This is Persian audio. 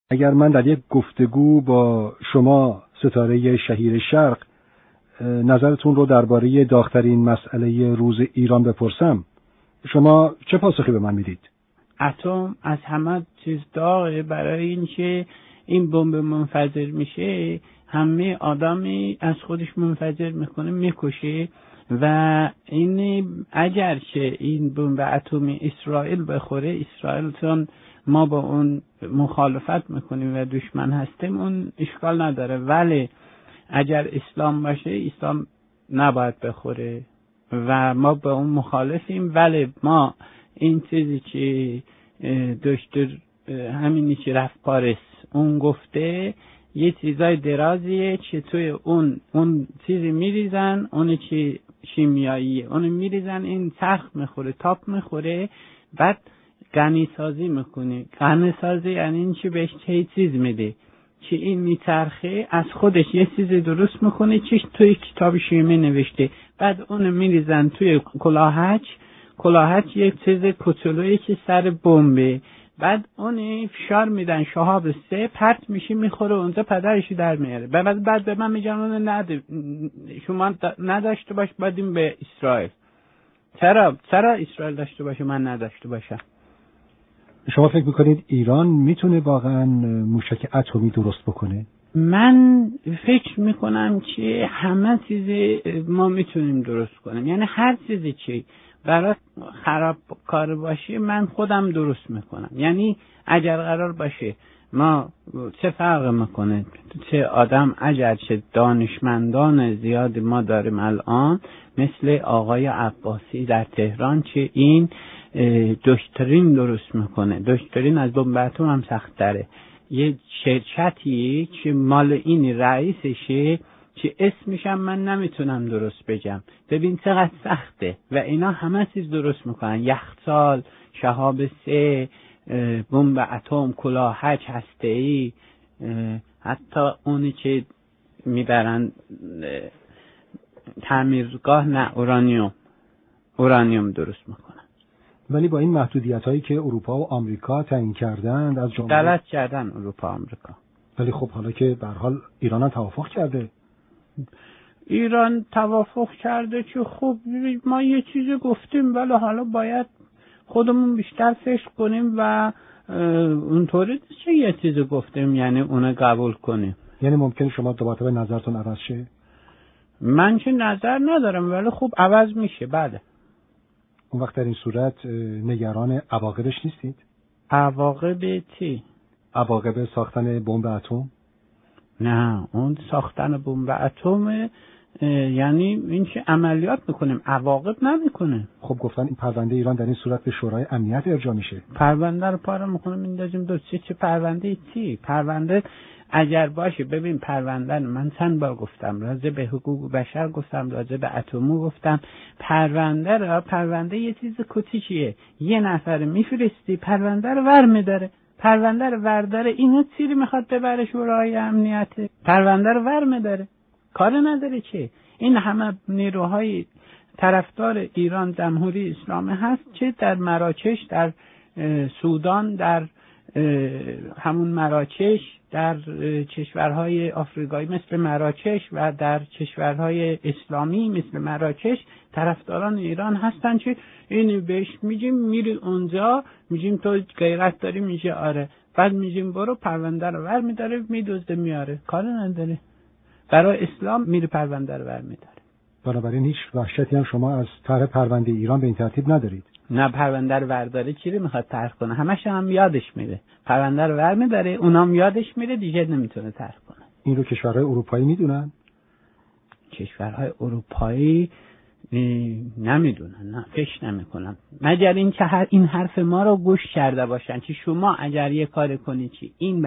اگر من در یک گفتگو با شما ستاره شهیر شرق نظرتون رو درباره داغ‌ترین مسئله روز ایران بپرسم، شما چه پاسخی به من میدید؟ اتم از همه چیز داغه. برای اینکه این بمب منفجر میشه همه آدمی از خودش منفجر میکنه، میکشه. و این اگر که این بمب اتمی اسرائیل بخوره، اسرائیل چون ما با اون مخالفت میکنیم و دشمن هستیم، اون اشکال نداره. ولی اگر اسلام باشه، اسلام نباید بخوره و ما با اون مخالفیم. ولی ما این چیزی که دکتر همینی که رفت پاریس اون گفته، یه چیزای درازیه که توی اون چیزی میریزن، اون که شیمیاییه، اون میریزن، این سخت میخوره، تاپ میخوره، بعد غنی سازی میکنه. غنی سازی یعنی این که بهش چیز میده که این میچرخه، از خودش یه چیزی درست میکنه که توی کتاب شیمی نوشته. بعد اون میریزن توی کلاهچ یک چیز کوچولویی که سر بمبه. بعد اون فشار میدن، شهاب 3 پرت میشه، میخوره اونجا، پدرش در میاره. بعد به من میگن اون نده، شما نداشته باش، بدیم به اسرائیل. چرا اسرائیل داشته باشه من نداشته باشم؟ شما فکر میکنید ایران میتونه واقعا موشک اتمی درست بکنه؟ من فکر میکنم که همه چیز ما میتونیم درست کنیم. یعنی هر چیزی که برای خراب کار باشه من خودم درست میکنم. یعنی اگر قرار باشه ما، چه فرق میکنه چه آدم، اگر چه دانشمندان زیاد ما داریم الان، مثل آقای عباسی در تهران که این دکترین درست میکنه. دکترین از بمب اتم هم سخت تره. یه شرکتی که مال این رئیسشه که اسمشم من نمیتونم درست بگم، ببین چقدر سخته. و اینا همه چیز درست میکنن، یخچال، شهاب 3، بمب اتم، کلاهچ هسته‌ای، حتی اونی که میبرن تعمیرگاه، نه، اورانیوم درست میکنن. ولی با این محدودیت‌هایی که اروپا و آمریکا تعیین کردند از جمله غلط کردن اروپا و آمریکا. ولی خب حالا که به هر حال ایران هم توافق کرده. ایران توافق کرده که خب ما یه چیزی گفتیم، ولی حالا باید خودمون بیشتر فکر کنیم و اونطوری چه یه چیزی گفتیم یعنی اونو قبول کنیم. یعنی ممکنه شما دوباره نظرتون عوض شه؟ من که نظر ندارم، ولی خب عوض میشه. بله. اون وقت در این صورت نگران عواقبش نیستید؟ عواقب چی؟ عواقب ساختن بمب اتم؟ نه، اون ساختن بمب اتم یعنی این که عملیات میکنیم، عواقب نمیکنه. خب گفتن این پرونده ایران در این صورت به شورای امنیت ارجاع میشه. پرونده رو پاره میکنم میندازیم چه پرونده چی؟ پرونده اگر باشه، ببین پرونده من چند بار گفتم، راجع به حقوق بشر گفتم، راجع به اتمی گفتم. پرونده یه چیز کوچیکیه، یه نفر میفرستی پرونده رو ور میداره، پرونده رو ورداره، اینو چیزی میخواد ببره شورای امنیت، پرونده رو ور میداره، کار نداره که. این همه نیروهای طرفدار ایران جمهوری اسلامی هست که در مراکش، در سودان، در همون مراکش، در کشورهای آفریقایی مثل مراکش و در کشورهای اسلامی مثل مراکش طرفداران ایران هستن که این بهش میگیم میری اونجا، میگیم تو غیرت داری، میگه آره، بعد میگیم برو، پرونده رو ور میداره، میدزده میاره، کار نداره. برای اسلام میره پرونده رو ور میداره. بنابراین هیچ وحشتی هم شما از طرح پرونده ایران به این ترتیب ندارید؟ نه، پرونده رو ورداره چی رو میخواد طرح کنه؟ همش هم یادش میره، پرونده رو ور میداره، اونام یادش میره، دیگه نمیتونه طرح کنه. این رو کشورهای اروپایی میدونن؟ کشورهای اروپایی نمیدونن، نه فکر نمیکنم، مگر این که این حرف ما رو گوش کرده باشن که شما اگر یه کار کنی چی این